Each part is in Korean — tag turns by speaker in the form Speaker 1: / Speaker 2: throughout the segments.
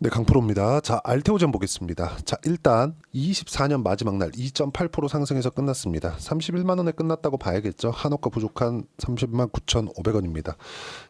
Speaker 1: 네, 강프로입니다. 자, 알테오젠 보겠습니다. 자, 일단 24년 마지막 날 2.8% 상승해서 끝났습니다. 31만 원에 끝났다고 봐야겠죠. 한옥가 부족한 30만 9,500원입니다.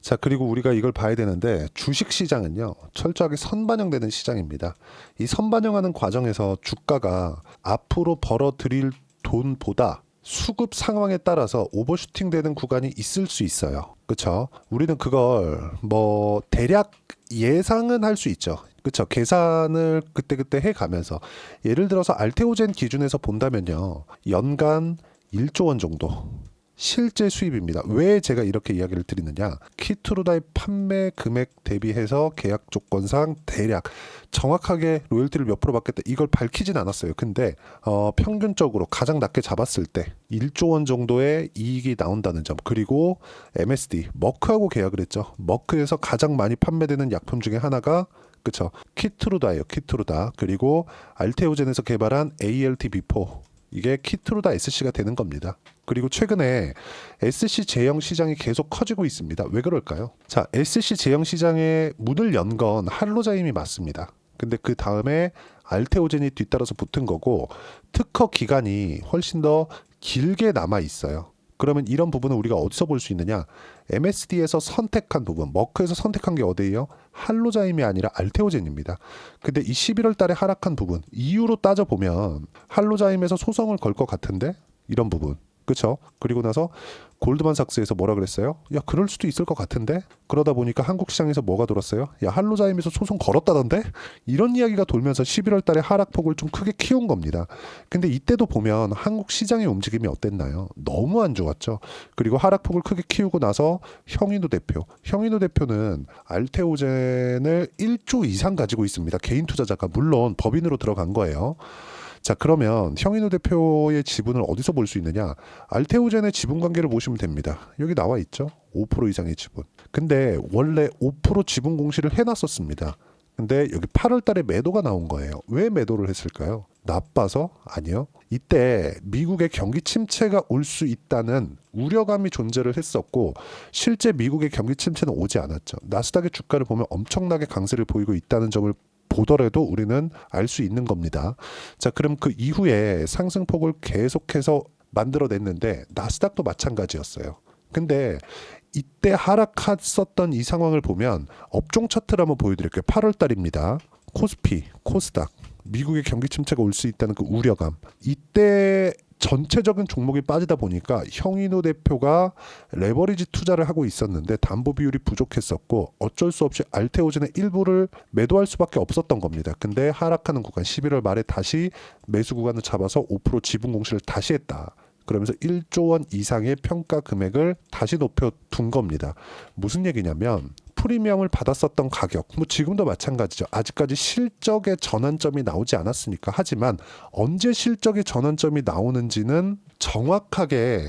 Speaker 1: 자, 그리고 우리가 이걸 봐야 되는데 주식 시장은요, 철저하게 선반영되는 시장입니다. 이 선반영하는 과정에서 주가가 앞으로 벌어들일 돈보다 수급 상황에 따라서 오버슈팅 되는 구간이 있을 수 있어요. 그렇죠? 우리는 그걸 뭐 대략 예상은 할 수 있죠. 그렇죠. 계산을 그때그때 해가면서 예를 들어서 알테오젠 기준에서 본다면요. 연간 1조 원 정도 실제 수입입니다. 왜 제가 이렇게 이야기를 드리느냐? 키투루다의 판매 금액 대비해서 계약 조건상 대략 정확하게 로열티를 몇 프로 받겠다 이걸 밝히진 않았어요. 근데 평균적으로 가장 낮게 잡았을 때 1조 원 정도의 이익이 나온다는 점, 그리고 MSD 머크하고 계약을 했죠. 머크에서 가장 많이 판매되는 약품 중에 하나가 그쵸, 키트루다예요. 키트루다. 그리고 알테오젠에서 개발한 ALT-B4 이게 키트루다 SC가 되는 겁니다. 그리고 최근에 SC 제형 시장이 계속 커지고 있습니다. 왜 그럴까요? 자, SC 제형 시장에 문을 연 건 할로자임이 맞습니다. 근데 그 다음에 알테오젠이 뒤따라서 붙은 거고 특허 기간이 훨씬 더 길게 남아 있어요. 그러면 이런 부분은 우리가 어디서 볼 수 있느냐? MSD에서 선택한 부분, 머크에서 선택한 게 어디예요? 할로자임이 아니라 알테오젠입니다. 근데 이 11월 달에 하락한 부분, 이유로 따져보면 할로자임에서 소송을 걸 것 같은데? 이런 부분. 그쵸? 그리고 나서 골드만삭스에서 뭐라 그랬어요? 야, 그럴 수도 있을 것 같은데? 그러다 보니까 한국 시장에서 뭐가 돌았어요? 야, 할로자임에서 소송 걸었다던데? 이런 이야기가 돌면서 11월 달에 하락폭을 좀 크게 키운 겁니다. 근데 이때도 보면 한국 시장의 움직임이 어땠나요? 너무 안 좋았죠. 그리고 하락폭을 크게 키우고 나서 형인호 대표는 알테오젠을 1조 이상 가지고 있습니다. 개인 투자자가 물론 법인으로 들어간 거예요. 자, 그러면 형인호 대표의 지분을 어디서 볼 수 있느냐? 알테오젠의 지분 관계를 보시면 됩니다. 여기 나와 있죠? 5% 이상의 지분. 근데 원래 5% 지분 공시를 해놨었습니다. 근데 여기 8월 달에 매도가 나온 거예요. 왜 매도를 했을까요? 나빠서? 아니요. 이때 미국의 경기 침체가 올 수 있다는 우려감이 존재를 했었고 실제 미국의 경기 침체는 오지 않았죠. 나스닥의 주가를 보면 엄청나게 강세를 보이고 있다는 점을 보더라도 우리는 알 수 있는 겁니다. 자, 그럼 그 이후에 상승폭을 계속해서 만들어냈는데 나스닥도 마찬가지였어요. 근데 이때 하락했었던 이 상황을 보면 업종 차트를 한번 보여드릴게요. 8월 달입니다. 코스피, 코스닥, 미국의 경기 침체가 올 수 있다는 그 우려감. 이때 전체적인 종목이 빠지다 보니까 형인호 대표가 레버리지 투자를 하고 있었는데 담보 비율이 부족했었고 어쩔 수 없이 알테오젠의 일부를 매도할 수밖에 없었던 겁니다. 근데 하락하는 구간 11월 말에 다시 매수 구간을 잡아서 5% 지분 공시를 다시 했다. 그러면서 1조 원 이상의 평가 금액을 다시 높여둔 겁니다. 무슨 얘기냐면 프리미엄을 받았었던 가격, 뭐 지금도 마찬가지죠. 아직까지 실적의 전환점이 나오지 않았으니까. 하지만 언제 실적의 전환점이 나오는지는 정확하게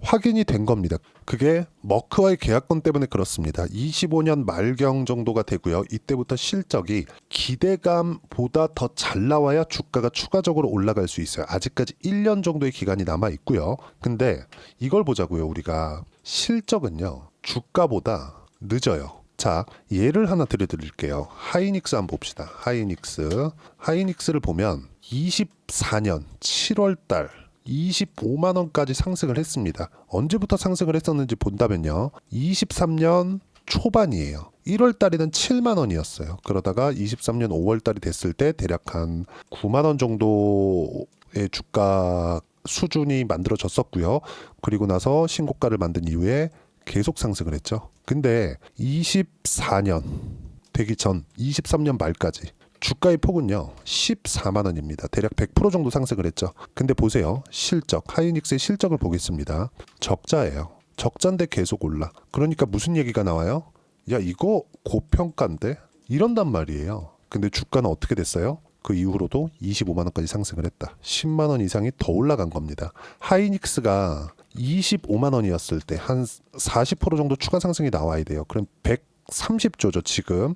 Speaker 1: 확인이 된 겁니다. 그게 머크와의 계약권 때문에 그렇습니다. 25년 말경 정도가 되고요. 이때부터 실적이 기대감보다 더 잘 나와야 주가가 추가적으로 올라갈 수 있어요. 아직까지 1년 정도의 기간이 남아 있고요. 근데 이걸 보자고요. 우리가 실적은요, 주가보다 늦어요. 자, 예를 하나 들려드릴게요. 하이닉스 한번 봅시다. 하이닉스를 보면 24년 7월 달 25만 원까지 상승을 했습니다. 언제부터 상승을 했었는지 본다면요. 23년 초반이에요. 1월 달에는 7만 원이었어요. 그러다가 23년 5월 달이 됐을 때 대략 한 9만 원 정도의 주가 수준이 만들어졌었고요. 그리고 나서 신고가를 만든 이후에 계속 상승을 했죠. 근데 24년 되기 전 23년 말까지 주가의 폭은요 14만 원입니다. 대략 100% 정도 상승을 했죠. 근데 보세요. 하이닉스의 실적을 보겠습니다. 적자예요. 적자인데 계속 올라. 그러니까 무슨 얘기가 나와요? 야, 이거 고평가인데? 이런단 말이에요. 근데 주가는 어떻게 됐어요? 그 이후로도 25만 원까지 상승을 했다. 10만 원 이상이 더 올라간 겁니다. 하이닉스가 25만 원이었을 때 한 40% 정도 추가 상승이 나와야 돼요. 그럼 130조죠. 지금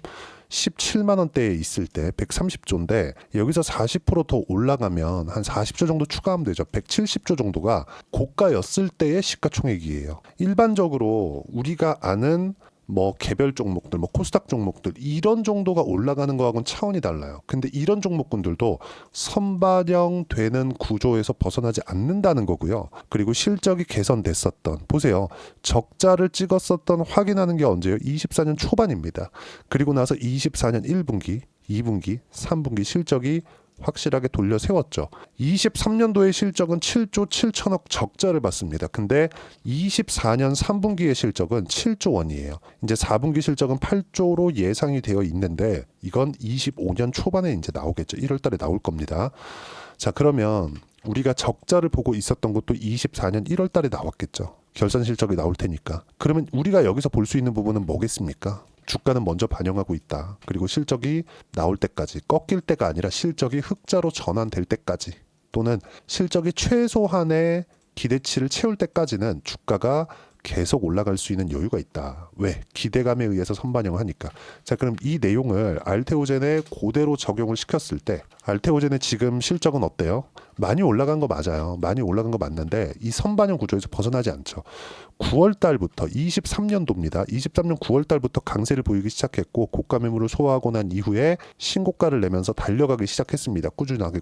Speaker 1: 17만 원대에 있을 때 130조인데 여기서 40%더 올라가면 한 40조 정도 추가하면 되죠. 170조 정도가 고가였을 때의 시가총액이에요. 일반적으로 우리가 아는 뭐 개별 종목들, 뭐 코스닥 종목들 이런 정도가 올라가는 거하고는 차원이 달라요. 근데 이런 종목군들도 선반영되는 구조에서 벗어나지 않는다는 거고요. 그리고 실적이 개선됐었던, 보세요. 적자를 찍었었던 확인하는 게 언제예요? 24년 초반입니다. 그리고 나서 24년 1분기, 2분기, 3분기 실적이 확실하게 돌려 세웠죠. 23년도의 실적은 7조 7천억 적자를 봤습니다. 근데 24년 3분기의 실적은 7조 원이에요. 이제 4분기 실적은 8조로 예상이 되어 있는데 이건 25년 초반에 이제 나오겠죠. 1월 달에 나올 겁니다. 자, 그러면 우리가 적자를 보고 있었던 것도 24년 1월 달에 나왔겠죠. 결산 실적이 나올 테니까. 그러면 우리가 여기서 볼 수 있는 부분은 뭐겠습니까? 주가는 먼저 반영하고 있다. 그리고 실적이 나올 때까지, 꺾일 때가 아니라 실적이 흑자로 전환될 때까지, 또는 실적이 최소한의 기대치를 채울 때까지는 주가가 계속 올라갈 수 있는 여유가 있다. 왜? 기대감에 의해서 선반영을 하니까. 자, 그럼 이 내용을 알테오젠에 그대로 적용을 시켰을 때 알테오젠의 지금 실적은 어때요? 많이 올라간 거 맞아요. 많이 올라간 거 맞는데 이 선반영 구조에서 벗어나지 않죠. 9월 달부터 23년도입니다. 23년 9월 달부터 강세를 보이기 시작했고 고가 매물을 소화하고 난 이후에 신고가를 내면서 달려가기 시작했습니다. 꾸준하게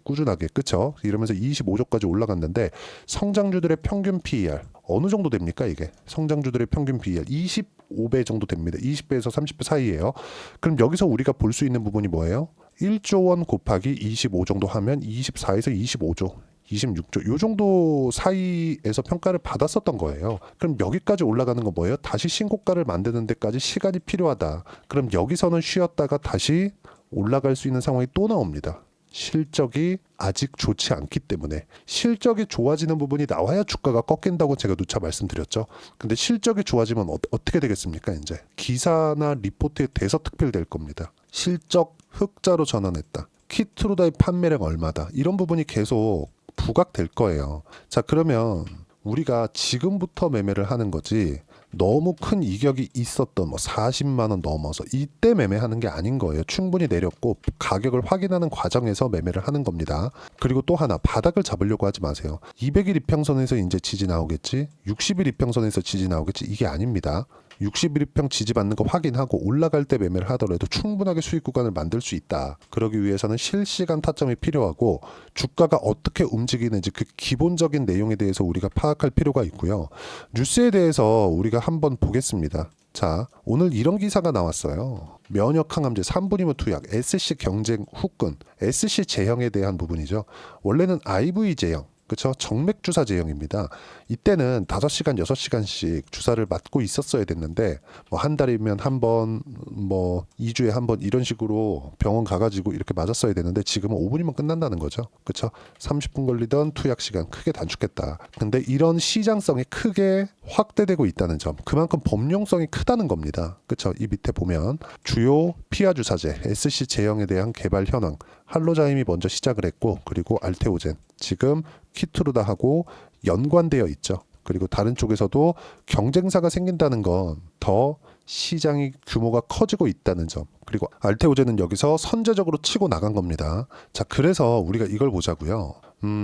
Speaker 1: 그쵸? 이러면서 25조까지 올라갔는데 성장주들의 평균 PER 어느 정도 됩니까 이게? 성장주들의 평균 PER 25배 정도 됩니다. 20배에서 30배 사이예요. 그럼 여기서 우리가 볼 수 있는 부분이 뭐예요? 1조 원 곱하기 25 정도 하면 24에서 25조 26조 요 정도 사이에서 평가를 받았었던 거예요. 그럼 여기까지 올라가는 건 뭐예요? 다시 신고가를 만드는 데까지 시간이 필요하다. 그럼 여기서는 쉬었다가 다시 올라갈 수 있는 상황이 또 나옵니다. 실적이 아직 좋지 않기 때문에. 실적이 좋아지는 부분이 나와야 주가가 꺾인다고 제가 누차 말씀드렸죠. 근데 실적이 좋아지면 어떻게 되겠습니까? 이제 기사나 리포트에 대서특필될 겁니다. 실적 흑자로 전환했다. 키트루다의 판매량 얼마다. 이런 부분이 계속 부각될 거예요. 자, 그러면 우리가 지금부터 매매를 하는 거지 너무 큰 이격이 있었던 뭐 40만 원 넘어서 이때 매매하는 게 아닌 거예요. 충분히 내렸고 가격을 확인하는 과정에서 매매를 하는 겁니다. 그리고 또 하나, 바닥을 잡으려고 하지 마세요. 200일 이평선에서 이제 지지 나오겠지, 60일 이평선에서 지지 나오겠지, 이게 아닙니다. 61평 지지 받는 거 확인하고 올라갈 때 매매를 하더라도 충분하게 수익 구간을 만들 수 있다. 그러기 위해서는 실시간 타점이 필요하고 주가가 어떻게 움직이는지 그 기본적인 내용에 대해서 우리가 파악할 필요가 있고요. 뉴스에 대해서 우리가 한번 보겠습니다. 자, 오늘 이런 기사가 나왔어요. 면역 항암제 3분이면 투약, SC 경쟁 후끈, SC 제형에 대한 부분이죠. 원래는 IV 제형, 그렇죠? 정맥 주사 제형입니다. 이때는 5시간, 6시간씩 주사를 맞고 있었어야 됐는데 뭐 한 달이면 한 번, 뭐 2주에 한 번 이런 식으로 병원 가가지고 이렇게 맞았어야 되는데 지금은 5분이면 끝난다는 거죠. 그렇죠? 30분 걸리던 투약 시간 크게 단축했다. 근데 이런 시장성이 크게 확대되고 있다는 점, 그만큼 범용성이 크다는 겁니다. 그렇죠? 이 밑에 보면 주요 피하 주사제 SC 제형에 대한 개발 현황, 할로자임이 먼저 시작을 했고 그리고 알테오젠, 지금 키트루다하고 연관되어 있죠. 그리고 다른 쪽에서도 경쟁사가 생긴다는 건 더 시장이 규모가 커지고 있다는 점, 그리고 알테오젠은 여기서 선제적으로 치고 나간 겁니다. 자, 그래서 우리가 이걸 보자고요.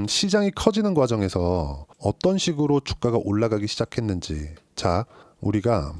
Speaker 1: 시장이 커지는 과정에서 어떤 식으로 주가가 올라가기 시작했는지. 자, 우리가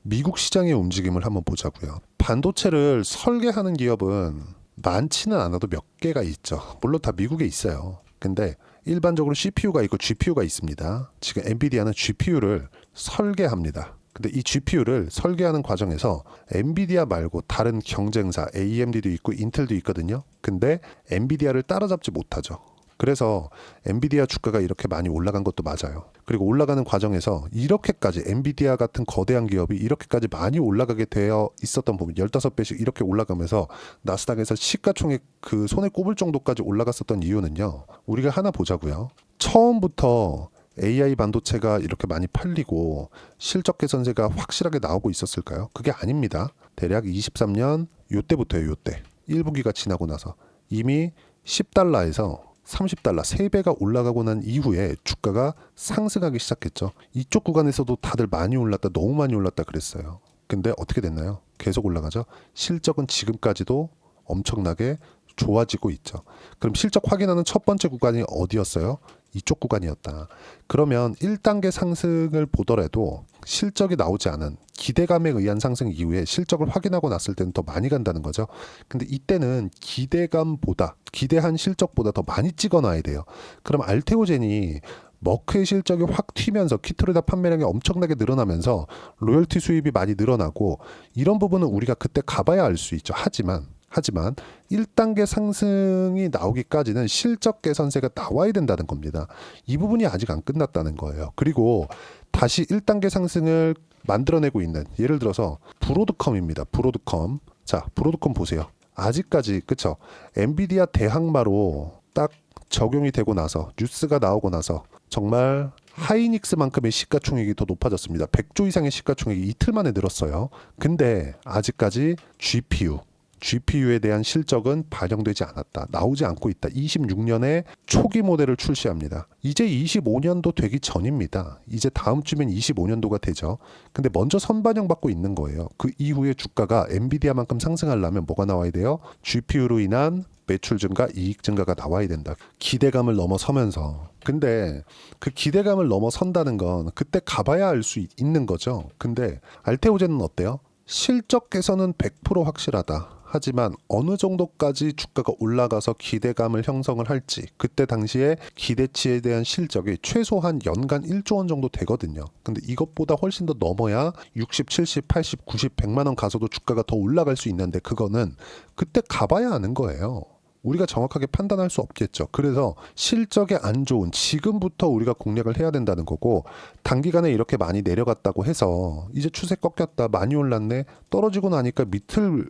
Speaker 1: 미국 시장의 움직임을 한번 보자고요. 반도체를 설계하는 기업은 많지는 않아도 몇 개가 있죠. 물론 다 미국에 있어요. 근데 일반적으로 CPU가 있고 GPU가 있습니다. 지금 엔비디아는 GPU를 설계합니다. 근데 이 GPU를 설계하는 과정에서 엔비디아 말고 다른 경쟁사 AMD도 있고 인텔도 있거든요. 근데 엔비디아를 따라잡지 못하죠. 그래서 엔비디아 주가가 이렇게 많이 올라간 것도 맞아요. 그리고 올라가는 과정에서 이렇게까지 엔비디아 같은 거대한 기업이 이렇게까지 많이 올라가게 되어 있었던 부분, 15배씩 이렇게 올라가면서 나스닥에서 시가총액 그 손에 꼽을 정도까지 올라갔었던 이유는요. 우리가 하나 보자고요. 처음부터 AI 반도체가 이렇게 많이 팔리고 실적 개선세가 확실하게 나오고 있었을까요? 그게 아닙니다. 대략 23년 요때부터예요. 요때 1분기가 지나고 나서 이미 10달러에서 30달러 3배가 올라가고 난 이후에 주가가 상승하기 시작했죠. 이쪽 구간에서도 다들 많이 올랐다, 너무 많이 올랐다 그랬어요. 근데 어떻게 됐나요? 계속 올라가죠. 실적은 지금까지도 엄청나게 좋아지고 있죠. 그럼 실적 확인하는 첫 번째 구간이 어디였어요? 이쪽 구간이었다. 그러면 1단계 상승을 보더라도 실적이 나오지 않은 기대감에 의한 상승 이후에 실적을 확인하고 났을 때는 더 많이 간다는 거죠. 근데 이때는 기대감보다 기대한 실적보다 더 많이 찍어놔야 돼요. 그럼 알테오젠이 머크의 실적이 확 튀면서 키트로이드 판매량이 엄청나게 늘어나면서 로열티 수입이 많이 늘어나고 이런 부분은 우리가 그때 가봐야 알 수 있죠. 하지만 1단계 상승이 나오기까지는 실적 개선세가 나와야 된다는 겁니다. 이 부분이 아직 안 끝났다는 거예요. 그리고 다시 1단계 상승을 만들어내고 있는 예를 들어서 브로드컴입니다. 브로드컴. 자, 브로드컴 보세요. 아직까지 그쵸? 엔비디아 대항마로 딱 적용이 되고 나서 뉴스가 나오고 나서 정말 하이닉스만큼의 시가총액이 더 높아졌습니다. 100조 이상의 시가총액이 이틀 만에 늘었어요. 근데 아직까지 GPU에 대한 실적은 반영되지 않았다. 나오지 않고 있다. 26년에 초기 모델을 출시합니다. 이제 25년도 되기 전입니다. 이제 다음 주면 25년도가 되죠. 근데 먼저 선반영받고 있는 거예요. 그 이후에 주가가 엔비디아만큼 상승하려면 뭐가 나와야 돼요? GPU로 인한 매출 증가, 이익 증가가 나와야 된다. 기대감을 넘어서면서. 근데 그 기대감을 넘어선다는 건 그때 가봐야 알 수 있는 거죠. 근데 알테오젠은 어때요? 실적 개선은 100% 확실하다. 하지만 어느 정도까지 주가가 올라가서 기대감을 형성을 할지 그때 당시에 기대치에 대한 실적이 최소한 연간 1조 원 정도 되거든요. 근데 이것보다 훨씬 더 넘어야 60, 70, 80, 90, 100만 원 가서도 주가가 더 올라갈 수 있는데 그거는 그때 가봐야 아는 거예요. 우리가 정확하게 판단할 수 없겠죠. 그래서 실적이 안 좋은 지금부터 우리가 공략을 해야 된다는 거고 단기간에 이렇게 많이 내려갔다고 해서 이제 추세 꺾였다 많이 올랐네 떨어지고 나니까 밑을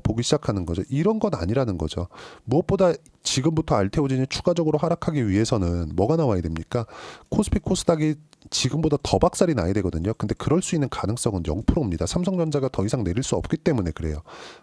Speaker 1: 보기 시작하는 거죠. 이런 건 아니라는 거죠. 무엇보다 지금부터 알테오젠이 추가적으로 하락하기 위해서는 뭐가 나와야 됩니까? 코스피 코스닥이 지금보다 더 박살이 나야 되거든요. 근데 그럴 수 있는 가능성은 0%입니다. 삼성전자가 더 이상 내릴 수 없기 때문에 그래요.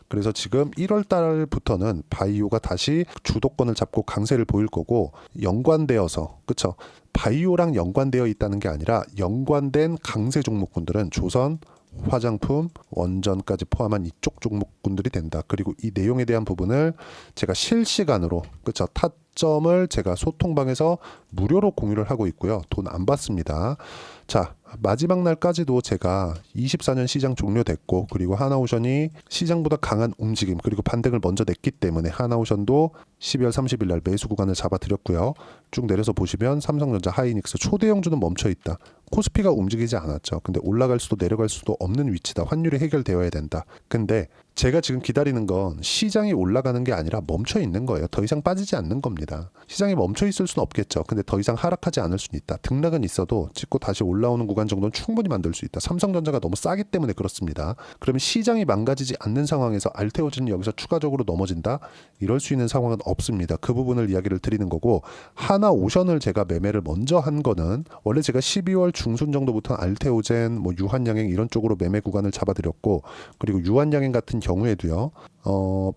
Speaker 1: 그래서 지금 1월 달부터는 바이오가 다시 주도권을 잡고 강세를 보일 거고 연관되어서 그쵸? 바이오랑 연관되어 있다는 게 아니라 연관된 강세 종목군들은 조선, 화장품, 원전까지 포함한 이쪽 종목군들이 된다. 그리고 이 내용에 대한 부분을 제가 실시간으로 그쵸 타점을 제가 소통방에서 무료로 공유를 하고 있고요. 돈 안 받습니다. 자, 마지막 날까지도 제가 24년 시장 종료됐고 그리고 하나오션이 시장보다 강한 움직임 그리고 반등을 먼저 냈기 때문에 하나오션도 12월 30일 날 매수 구간을 잡아드렸고요. 쭉 내려서 보시면 삼성전자, 하이닉스 초대형주는 멈춰 있다. 코스피가 움직이지 않았죠. 근데 올라갈 수도 내려갈 수도 없는 위치다. 환율이 해결되어야 된다. 근데 제가 지금 기다리는 건 시장이 올라가는 게 아니라 멈춰 있는 거예요. 더 이상 빠지지 않는 겁니다. 시장이 멈춰 있을 수는 없겠죠. 근데 더 이상 하락하지 않을 수는 있다. 등락은 있어도 찍고 다시 올라오는 구간 정도는 충분히 만들 수 있다. 삼성전자가 너무 싸기 때문에 그렇습니다. 그러면 시장이 망가지지 않는 상황에서 알테오젠이 여기서 추가적으로 넘어진다? 이럴 수 있는 상황은 없습니다. 그 부분을 이야기를 드리는 거고 하나오션을 제가 매매를 먼저 한 거는 원래 제가 12월 중순 정도부터 알테오젠, 유한양행 이런 쪽으로 매매 구간을 잡아드렸고 그리고 유한양행 같은 경우에도요.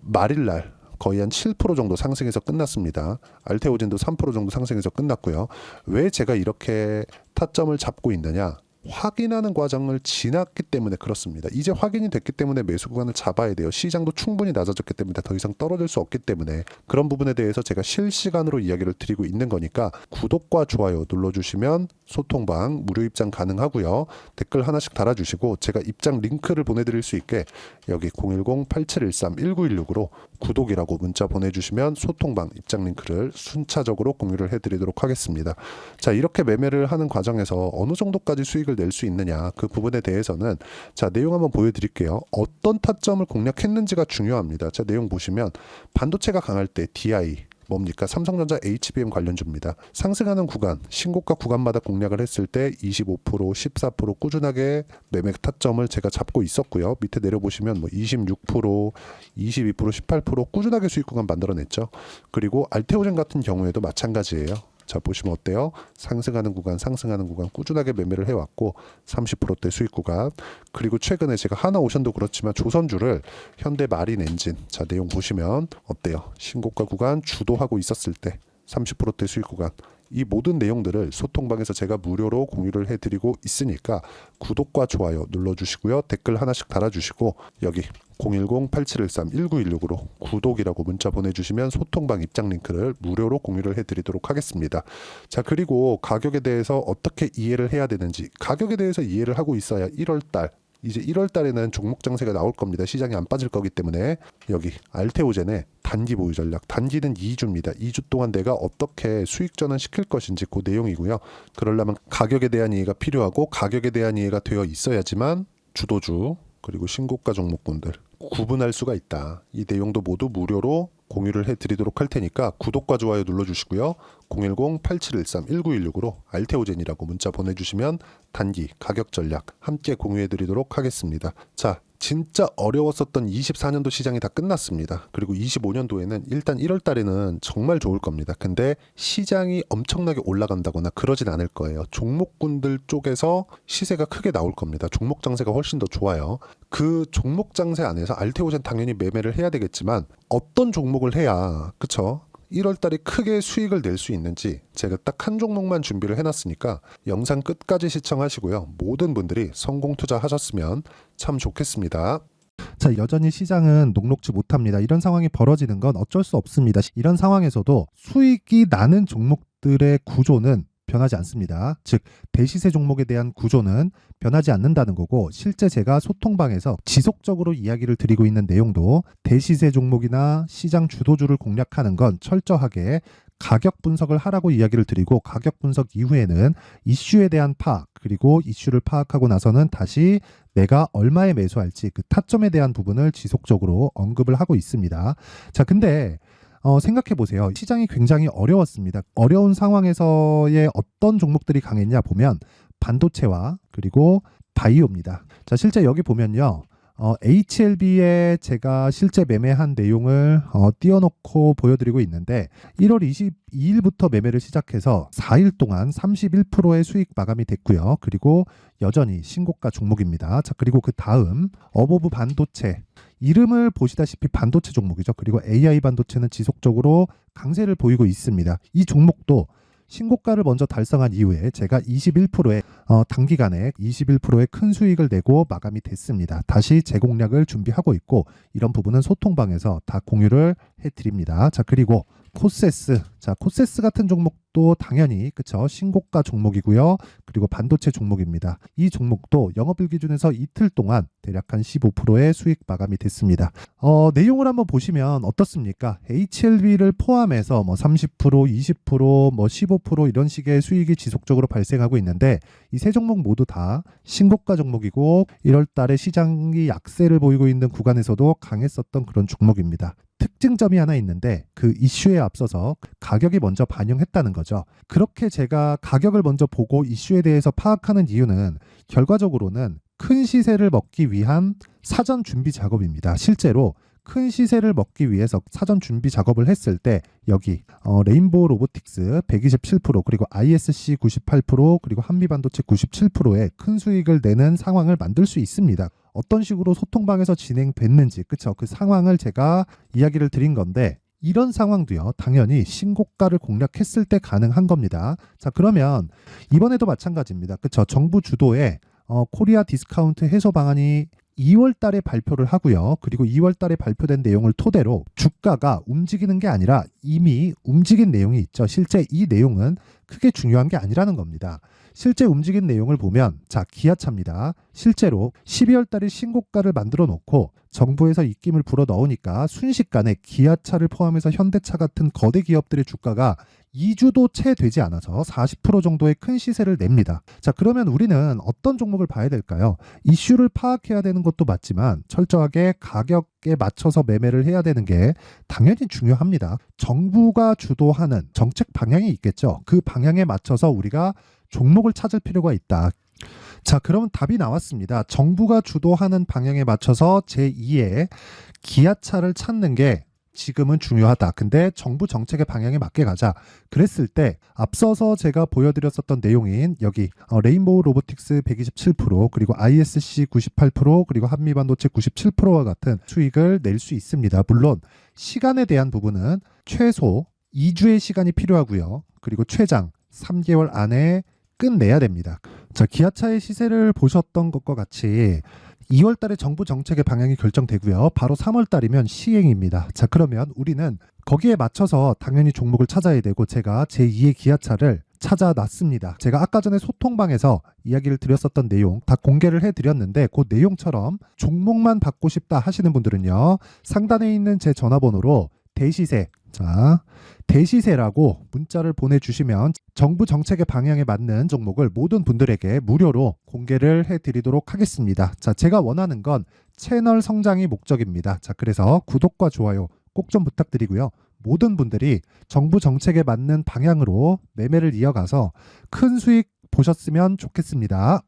Speaker 1: 말일날 거의 한 7% 정도 상승해서 끝났습니다. 알테오젠도 3% 정도 상승해서 끝났고요. 왜 제가 이렇게 타점을 잡고 있느냐? 확인하는 과정을 지났기 때문에 그렇습니다. 이제 확인이 됐기 때문에 매수 구간을 잡아야 돼요. 시장도 충분히 낮아졌기 때문에 더 이상 떨어질 수 없기 때문에 그런 부분에 대해서 제가 실시간으로 이야기를 드리고 있는 거니까 구독과 좋아요 눌러주시면 소통방 무료 입장 가능하고요. 댓글 하나씩 달아주시고 제가 입장 링크를 보내드릴 수 있게 여기 010-8713-1916으로 구독이라고 문자 보내주시면 소통방 입장 링크를 순차적으로 공유를 해드리도록 하겠습니다. 자, 이렇게 매매를 하는 과정에서 어느 정도까지 수익을 낼 수 있느냐 그 부분에 대해서는 자 내용 한번 보여드릴게요. 어떤 타점을 공략했는지가 중요합니다. 자 내용 보시면 반도체가 강할 때 DI 뭡니까? 삼성전자 HBM 관련주입니다. 상승하는 구간, 신고가 구간마다 공략을 했을 때 25%, 14% 꾸준하게 매매 타점을 제가 잡고 있었고요. 밑에 내려보시면 26%, 22%, 18% 꾸준하게 수익 구간 만들어냈죠. 그리고 알테오젠 같은 경우에도 마찬가지예요. 자 보시면 어때요? 상승하는 구간 꾸준하게 매매를 해왔고 30%대 수익 구간 그리고 최근에 제가 하나오션도 그렇지만 조선주를 현대 마린 엔진 자 내용 보시면 어때요? 신고가 구간 주도하고 있었을 때 30%대 수익 구간 이 모든 내용들을 소통방에서 제가 무료로 공유를 해드리고 있으니까 구독과 좋아요 눌러주시고요. 댓글 하나씩 달아주시고 여기 010-8713-1916으로 구독이라고 문자 보내주시면 소통방 입장 링크를 무료로 공유를 해드리도록 하겠습니다. 자, 그리고 가격에 대해서 어떻게 이해를 해야 되는지, 가격에 대해서 이해를 하고 있어야 1월달, 이제 1월 달에는 종목 장세가 나올 겁니다. 시장이 안 빠질 거기 때문에 여기 알테오젠의 단기 보유 전략, 단기는 2주입니다. 2주 동안 내가 어떻게 수익 전환 시킬 것인지 그 내용이고요. 그러려면 가격에 대한 이해가 필요하고 가격에 대한 이해가 되어 있어야지만 주도주 그리고 신고가 종목군들 구분할 수가 있다. 이 내용도 모두 무료로 공유를 해드리도록 할 테니까 구독과 좋아요 눌러주시고요. 010-8713-1916으로 알테오젠이라고 문자 보내주시면 단기 가격 전략 함께 공유해드리도록 하겠습니다. 자, 진짜 어려웠었던 24년도 시장이 다 끝났습니다. 그리고 25년도에는 일단 1월 달에는 정말 좋을 겁니다. 근데 시장이 엄청나게 올라간다거나 그러진 않을 거예요. 종목군들 쪽에서 시세가 크게 나올 겁니다. 종목 장세가 훨씬 더 좋아요. 그 종목 장세 안에서 알테오젠 당연히 매매를 해야 되겠지만 어떤 종목을 해야, 그쵸? 1월 달에 크게 수익을 낼 수 있는지 제가 딱 한 종목만 준비를 해놨으니까 영상 끝까지 시청하시고요. 모든 분들이 성공 투자하셨으면 참 좋겠습니다.
Speaker 2: 자, 여전히 시장은 녹록지 못합니다. 이런 상황이 벌어지는 건 어쩔 수 없습니다. 이런 상황에서도 수익이 나는 종목들의 구조는 변하지 않습니다. 즉, 대시세 종목에 대한 구조는 변하지 않는다는 거고, 실제 제가 소통방에서 지속적으로 이야기를 드리고 있는 내용도 대시세 종목이나 시장 주도주를 공략하는 건 철저하게 가격 분석을 하라고 이야기를 드리고, 가격 분석 이후에는 이슈에 대한 파악, 그리고 이슈를 파악하고 나서는 다시 내가 얼마에 매수할지 그 타점에 대한 부분을 지속적으로 언급을 하고 있습니다. 자, 근데 생각해 보세요. 시장이 굉장히 어려웠습니다. 어려운 상황에서의 어떤 종목들이 강했냐 보면 반도체와 그리고 바이오입니다. 자, 실제 여기 보면요. HLB에 제가 실제 매매한 내용을 띄워놓고 보여드리고 있는데 1월 22일부터 매매를 시작해서 4일 동안 31%의 수익 마감이 됐고요. 그리고 여전히 신고가 종목입니다. 자, 그리고 그 다음 어보브 반도체, 이름을 보시다시피 반도체 종목이죠. 그리고 AI 반도체는 지속적으로 강세를 보이고 있습니다. 이 종목도 신고가를 먼저 달성한 이후에 제가 21%의 단기간에 21%의 큰 수익을 내고 마감이 됐습니다. 다시 재공략을 준비하고 있고, 이런 부분은 소통방에서 다 공유를 해드립니다. 자, 그리고 코세스, 자, 코세스 같은 종목도 당연히 그쵸, 신고가 종목이고요. 그리고 반도체 종목입니다. 이 종목도 영업일 기준에서 이틀 동안 대략 한 15%의 수익 마감이 됐습니다. 내용을 한번 보시면 어떻습니까? HLB를 포함해서 뭐 30%, 20%, 뭐 15% 이런 식의 수익이 지속적으로 발생하고 있는데, 이 세 종목 모두 다 신고가 종목이고 1월 달에 시장이 약세를 보이고 있는 구간에서도 강했었던 그런 종목입니다. 특징점이 하나 있는데 그 이슈에 앞서서 가격이 먼저 반영했다는 거죠. 그렇게 제가 가격을 먼저 보고 이슈에 대해서 파악하는 이유는 결과적으로는 큰 시세를 먹기 위한 사전 준비 작업입니다. 실제로 큰 시세를 먹기 위해서 사전 준비 작업을 했을 때 여기 레인보우 로보틱스 127% 그리고 ISC 98% 그리고 한미반도체 97%의 큰 수익을 내는 상황을 만들 수 있습니다. 어떤 식으로 소통방에서 진행됐는지, 그쵸? 그 상황을 제가 이야기를 드린 건데, 이런 상황도요, 당연히 신고가를 공략했을 때 가능한 겁니다. 자, 그러면 이번에도 마찬가지입니다. 그쵸? 정부 주도의 코리아 디스카운트 해소 방안이 2월 달에 발표를 하고요. 그리고 2월 달에 발표된 내용을 토대로 주가가 움직이는 게 아니라 이미 움직인 내용이 있죠. 실제 이 내용은 크게 중요한 게 아니라는 겁니다. 실제 움직인 내용을 보면, 자, 기아차입니다. 실제로 12월 달에 신고가를 만들어 놓고 정부에서 입김을 불어 넣으니까 순식간에 기아차를 포함해서 현대차 같은 거대 기업들의 주가가 2주도 채 되지 않아서 40% 정도의 큰 시세를 냅니다. 자, 그러면 우리는 어떤 종목을 봐야 될까요? 이슈를 파악해야 되는 것도 맞지만 철저하게 가격에 맞춰서 매매를 해야 되는 게 당연히 중요합니다. 정부가 주도하는 정책 방향이 있겠죠. 그 방향에 맞춰서 우리가 종목을 찾을 필요가 있다. 자, 그러면 답이 나왔습니다. 정부가 주도하는 방향에 맞춰서 제2의 기아차를 찾는 게 지금은 중요하다. 근데 정부 정책의 방향에 맞게 가자. 그랬을 때 앞서서 제가 보여드렸었던 내용인 여기 레인보우 로보틱스 127% 그리고 ISC 98% 그리고 한미반도체 97%와 같은 수익을 낼 수 있습니다. 물론 시간에 대한 부분은 최소 2주의 시간이 필요하고요. 그리고 최장 3개월 안에 끝내야 됩니다. 자, 기아차의 시세를 보셨던 것과 같이 2월 달에 정부 정책의 방향이 결정되고요. 바로 3월 달이면 시행입니다. 자, 그러면 우리는 거기에 맞춰서 당연히 종목을 찾아야 되고 제가 제2의 기아차를 찾아놨습니다. 제가 아까 전에 소통방에서 이야기를 드렸었던 내용 다 공개를 해드렸는데 그 내용처럼 종목만 받고 싶다 하시는 분들은요. 상단에 있는 제 전화번호로 대시세, 자, 대시세라고 문자를 보내주시면 정부 정책의 방향에 맞는 종목을 모든 분들에게 무료로 공개를 해드리도록 하겠습니다. 자, 제가 원하는 건 채널 성장이 목적입니다. 자, 그래서 구독과 좋아요 꼭 좀 부탁드리고요. 모든 분들이 정부 정책에 맞는 방향으로 매매를 이어가서 큰 수익 보셨으면 좋겠습니다.